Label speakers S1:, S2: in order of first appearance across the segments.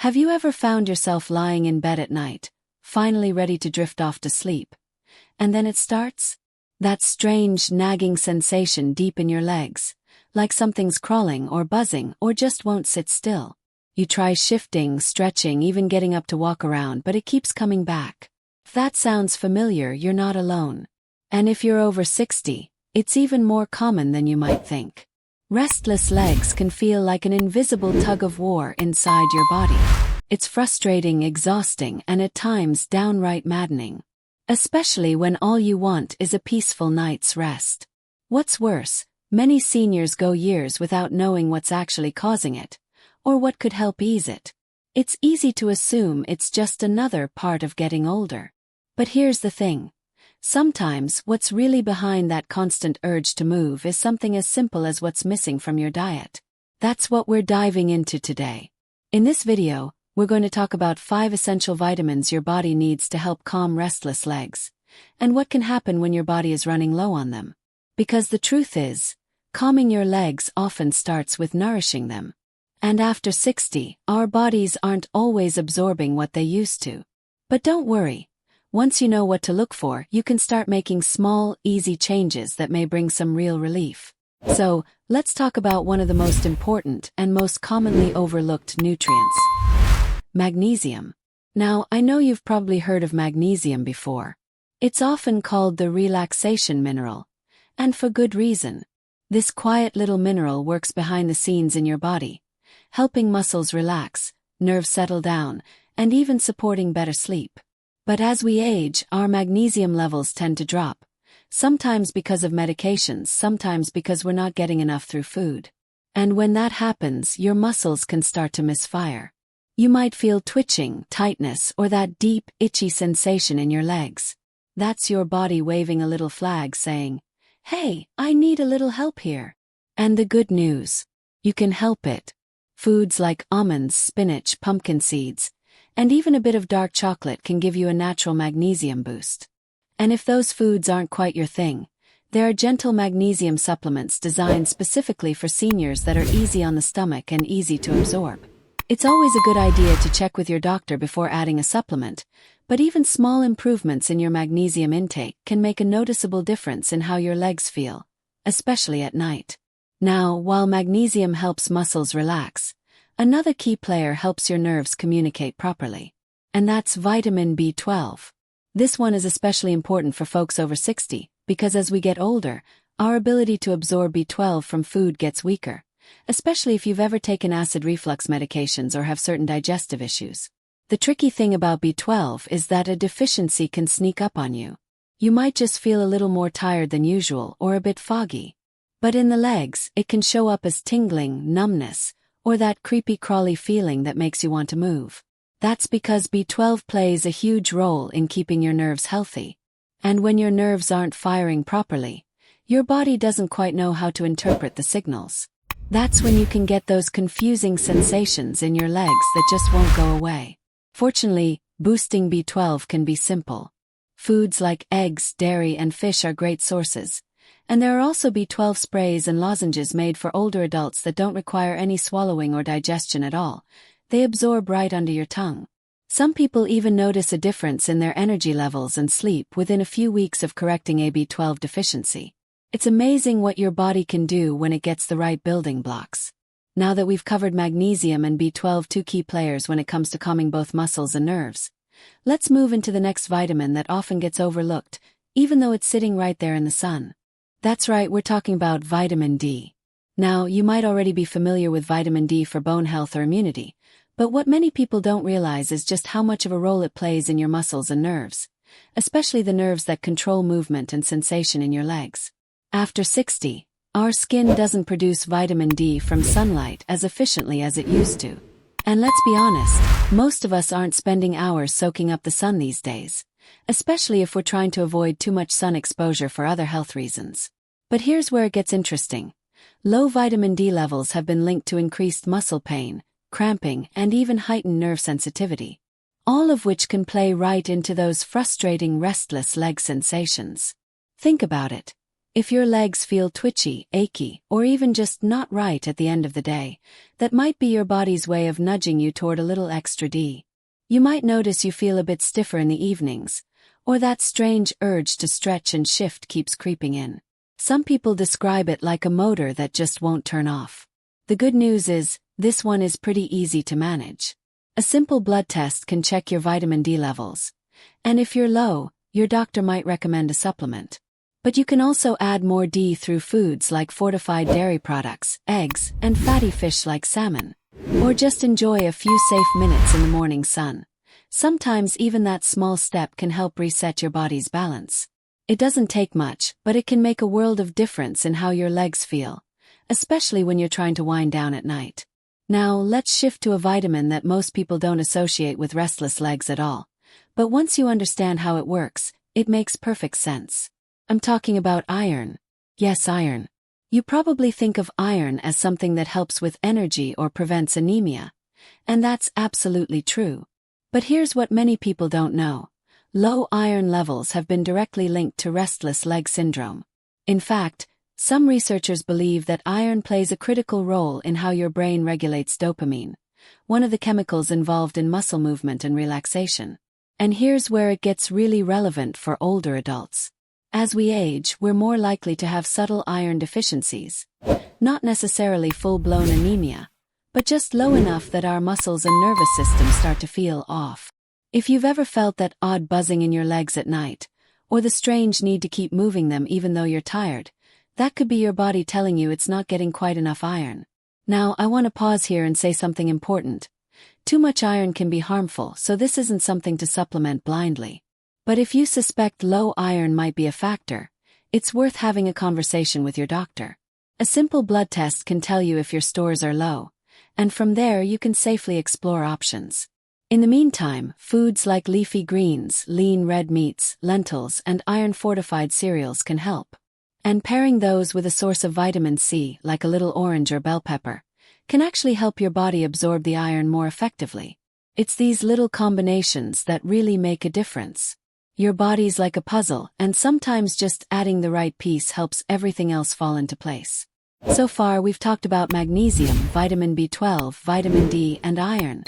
S1: Have you ever found yourself lying in bed at night, finally ready to drift off to sleep? And then it starts? That strange, nagging sensation deep in your legs, like something's crawling or buzzing or just won't sit still. You try shifting, stretching, even getting up to walk around, but it keeps coming back. If that sounds familiar, you're not alone. And if you're over 60, it's even more common than you might think. Restless legs can feel like an invisible tug-of-war inside your body. It's frustrating, exhausting, and at times downright maddening. Especially when all you want is a peaceful night's rest. What's worse, many seniors go years without knowing what's actually causing it, or what could help ease it. It's easy to assume it's just another part of getting older. But here's the thing. Sometimes what's really behind that constant urge to move is something as simple as what's missing from your diet. That's what we're diving into today. In this video, we're going to talk about 5 essential vitamins your body needs to help calm restless legs, and what can happen when your body is running low on them. Because the truth is, calming your legs often starts with nourishing them. And after 60, our bodies aren't always absorbing what they used to. But don't worry. Once you know what to look for, you can start making small, easy changes that may bring some real relief. So, let's talk about one of the most important and most commonly overlooked nutrients. Magnesium. Now, I know you've probably heard of magnesium before. It's often called the relaxation mineral. And for good reason. This quiet little mineral works behind the scenes in your body, helping muscles relax, nerves settle down, and even supporting better sleep. But as we age, our magnesium levels tend to drop, sometimes because of medications, sometimes because we're not getting enough through food. And when that happens, your muscles can start to misfire. You might feel twitching, tightness, or that deep, itchy sensation in your legs. That's your body waving a little flag saying, "Hey, I need a little help here." And the good news, you can help it. Foods like almonds, spinach, pumpkin seeds, and even a bit of dark chocolate can give you a natural magnesium boost. And if those foods aren't quite your thing, there are gentle magnesium supplements designed specifically for seniors that are easy on the stomach and easy to absorb. It's always a good idea to check with your doctor before adding a supplement, but even small improvements in your magnesium intake can make a noticeable difference in how your legs feel, especially at night. Now, while magnesium helps muscles relax, another key player helps your nerves communicate properly. And that's vitamin B12. This one is especially important for folks over 60, because as we get older, our ability to absorb B12 from food gets weaker, especially if you've ever taken acid reflux medications or have certain digestive issues. The tricky thing about B12 is that a deficiency can sneak up on you. You might just feel a little more tired than usual or a bit foggy. But in the legs, it can show up as tingling, numbness, or that creepy crawly feeling that makes you want to move. That's because B12 plays a huge role in keeping your nerves healthy. And when your nerves aren't firing properly, your body doesn't quite know how to interpret the signals. That's when you can get those confusing sensations in your legs that just won't go away. Fortunately, boosting B12 can be simple. Foods like eggs, dairy, and fish are great sources. And there are also B12 sprays and lozenges made for older adults that don't require any swallowing or digestion at all. They absorb right under your tongue. Some people even notice a difference in their energy levels and sleep within a few weeks of correcting a B12 deficiency. It's amazing what your body can do when it gets the right building blocks. Now that we've covered magnesium and B12, 2 key players when it comes to calming both muscles and nerves, let's move into the next vitamin that often gets overlooked, even though it's sitting right there in the sun. That's right, we're talking about vitamin D. Now, you might already be familiar with vitamin D for bone health or immunity, but what many people don't realize is just how much of a role it plays in your muscles and nerves, especially the nerves that control movement and sensation in your legs. After 60, our skin doesn't produce vitamin D from sunlight as efficiently as it used to. And let's be honest, most of us aren't spending hours soaking up the sun these days, especially if we're trying to avoid too much sun exposure for other health reasons. But here's where it gets interesting. Low vitamin D levels have been linked to increased muscle pain, cramping, and even heightened nerve sensitivity, all of which can play right into those frustrating restless leg sensations. Think about it. If your legs feel twitchy, achy, or even just not right at the end of the day, that might be your body's way of nudging you toward a little extra D. You might notice you feel a bit stiffer in the evenings, or that strange urge to stretch and shift keeps creeping in. Some people describe it like a motor that just won't turn off. The good news is, this one is pretty easy to manage. A simple blood test can check your vitamin D levels. And if you're low, your doctor might recommend a supplement. But you can also add more D through foods like fortified dairy products, eggs, and fatty fish like salmon. Or just enjoy a few safe minutes in the morning sun. Sometimes even that small step can help reset your body's balance. It doesn't take much, but it can make a world of difference in how your legs feel, especially when you're trying to wind down at night. Now, let's shift to a vitamin that most people don't associate with restless legs at all. But once you understand how it works, it makes perfect sense. I'm talking about iron. Yes, iron. You probably think of iron as something that helps with energy or prevents anemia. And that's absolutely true. But here's what many people don't know. Low iron levels have been directly linked to restless leg syndrome. In fact, some researchers believe that iron plays a critical role in how your brain regulates dopamine, one of the chemicals involved in muscle movement and relaxation. And here's where it gets really relevant for older adults. As we age, we're more likely to have subtle iron deficiencies. Not necessarily full-blown anemia, but just low enough that our muscles and nervous system start to feel off. If you've ever felt that odd buzzing in your legs at night, or the strange need to keep moving them even though you're tired, that could be your body telling you it's not getting quite enough iron. Now, I want to pause here and say something important. Too much iron can be harmful, so this isn't something to supplement blindly. But if you suspect low iron might be a factor, it's worth having a conversation with your doctor. A simple blood test can tell you if your stores are low, and from there you can safely explore options. In the meantime, foods like leafy greens, lean red meats, lentils, and iron-fortified cereals can help. And pairing those with a source of vitamin C, like a little orange or bell pepper, can actually help your body absorb the iron more effectively. It's these little combinations that really make a difference. Your body's like a puzzle, and sometimes just adding the right piece helps everything else fall into place. So far, we've talked about magnesium, vitamin B12, vitamin D, and iron.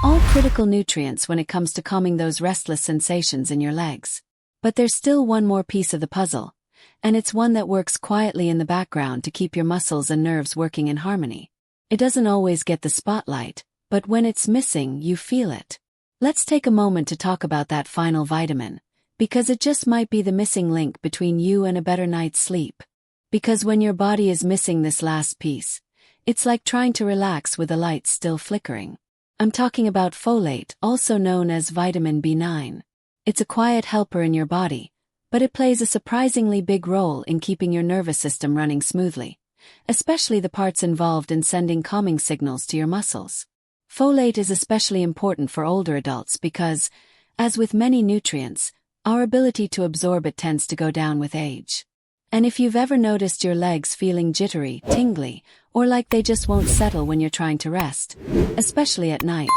S1: All critical nutrients when it comes to calming those restless sensations in your legs. But there's still one more piece of the puzzle, and it's one that works quietly in the background to keep your muscles and nerves working in harmony. It doesn't always get the spotlight, but when it's missing, you feel it. Let's take a moment to talk about that final vitamin, because it just might be the missing link between you and a better night's sleep. Because when your body is missing this last piece, it's like trying to relax with the lights still flickering. I'm talking about folate, also known as vitamin B9. It's a quiet helper in your body, but it plays a surprisingly big role in keeping your nervous system running smoothly, especially the parts involved in sending calming signals to your muscles. Folate is especially important for older adults because, as with many nutrients, our ability to absorb it tends to go down with age. And if you've ever noticed your legs feeling jittery, tingly, or like they just won't settle when you're trying to rest, especially at night,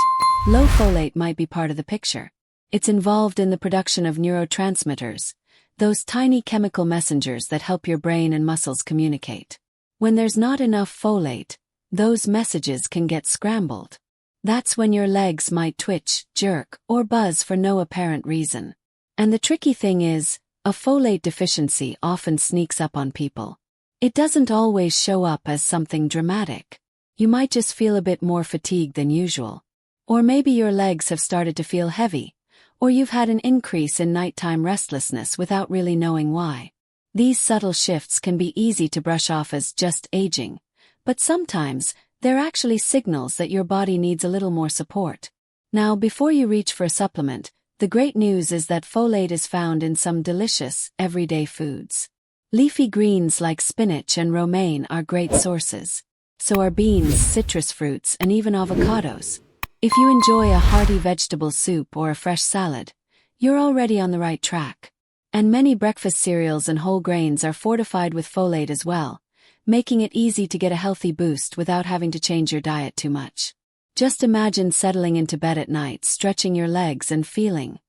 S1: low folate might be part of the picture. It's involved in the production of neurotransmitters, those tiny chemical messengers that help your brain and muscles communicate. When there's not enough folate, those messages can get scrambled. That's when your legs might twitch, jerk, or buzz for no apparent reason. And the tricky thing is, a folate deficiency often sneaks up on people. It doesn't always show up as something dramatic. You might just feel a bit more fatigued than usual. Or maybe your legs have started to feel heavy, or you've had an increase in nighttime restlessness without really knowing why. These subtle shifts can be easy to brush off as just aging, but sometimes they're actually signals that your body needs a little more support. Now, before you reach for a supplement, the great news is that folate is found in some delicious, everyday foods. Leafy greens like spinach and romaine are great sources. So are beans, citrus fruits, and even avocados. If you enjoy a hearty vegetable soup or a fresh salad, you're already on the right track. And many breakfast cereals and whole grains are fortified with folate as well, making it easy to get a healthy boost without having to change your diet too much. Just imagine settling into bed at night, stretching your legs and feeling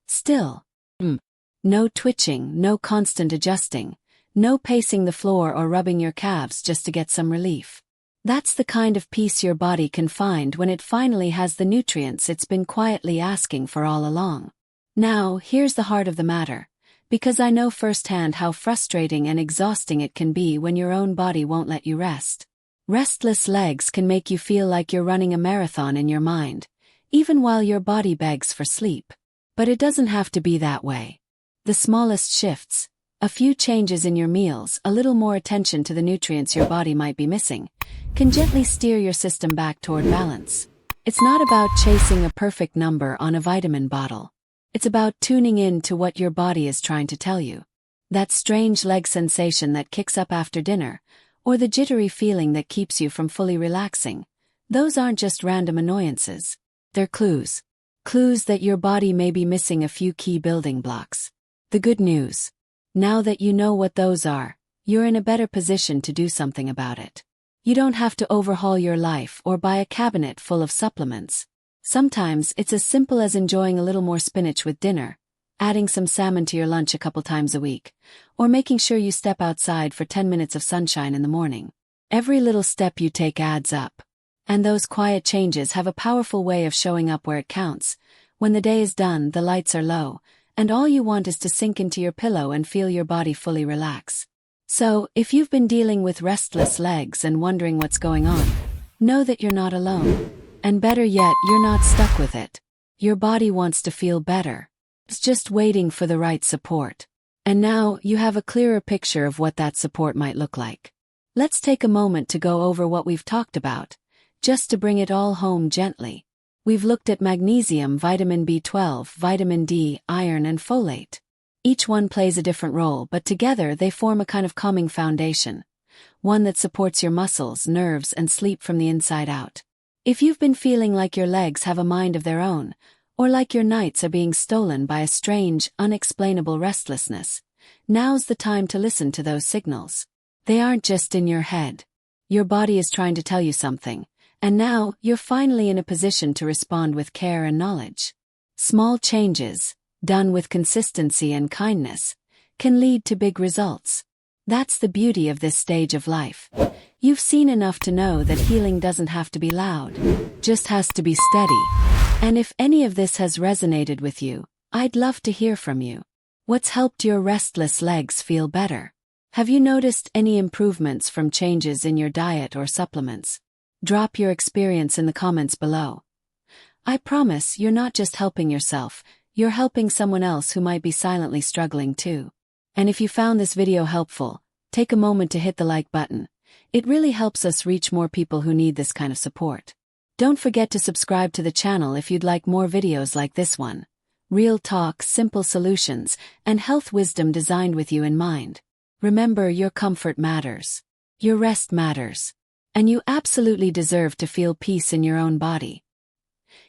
S1: still. No twitching, no constant adjusting, No pacing the floor or rubbing your calves just to get some relief. That's the kind of peace your body can find when it finally has the nutrients it's been quietly asking for all along. Now, here's the heart of the matter, because I know firsthand how frustrating and exhausting it can be when your own body won't let you rest. Restless legs can make you feel like you're running a marathon in your mind, even while your body begs for sleep. But it doesn't have to be that way. The smallest shifts, a few changes in your meals, a little more attention to the nutrients your body might be missing, can gently steer your system back toward balance. It's not about chasing a perfect number on a vitamin bottle. It's about tuning in to what your body is trying to tell you. That strange leg sensation that kicks up after dinner, or the jittery feeling that keeps you from fully relaxing, those aren't just random annoyances. They're clues. Clues that your body may be missing a few key building blocks. The good news. Now that you know what those are, you're in a better position to do something about it. You don't have to overhaul your life or buy a cabinet full of supplements. Sometimes it's as simple as enjoying a little more spinach with dinner, adding some salmon to your lunch a couple times a week, or making sure you step outside for 10 minutes of sunshine in the morning. Every little step you take adds up. And those quiet changes have a powerful way of showing up where it counts. When the day is done, the lights are low, and all you want is to sink into your pillow and feel your body fully relax. So, if you've been dealing with restless legs and wondering what's going on, know that you're not alone. And better yet, you're not stuck with it. Your body wants to feel better. It's just waiting for the right support. And now, you have a clearer picture of what that support might look like. Let's take a moment to go over what we've talked about, just to bring it all home gently. We've looked at magnesium, vitamin B12, vitamin D, iron, and folate. Each one plays a different role, but together they form a kind of calming foundation, one that supports your muscles, nerves, and sleep from the inside out. If you've been feeling like your legs have a mind of their own, or like your nights are being stolen by a strange, unexplainable restlessness, now's the time to listen to those signals. They aren't just in your head. Your body is trying to tell you something. And now, you're finally in a position to respond with care and knowledge. Small changes, done with consistency and kindness, can lead to big results. That's the beauty of this stage of life. You've seen enough to know that healing doesn't have to be loud, just has to be steady. And if any of this has resonated with you, I'd love to hear from you. What's helped your restless legs feel better? Have you noticed any improvements from changes in your diet or supplements? Drop your experience in the comments below. I promise you're not just helping yourself, you're helping someone else who might be silently struggling too. And if you found this video helpful, take a moment to hit the like button. It really helps us reach more people who need this kind of support. Don't forget to subscribe to the channel if you'd like more videos like this one. Real talk, simple solutions, and health wisdom designed with you in mind. Remember, your comfort matters. Your rest matters. And you absolutely deserve to feel peace in your own body.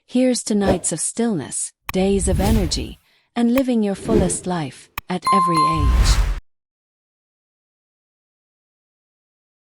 S1: Here's to nights of stillness, days of energy, and living your fullest life, at every age.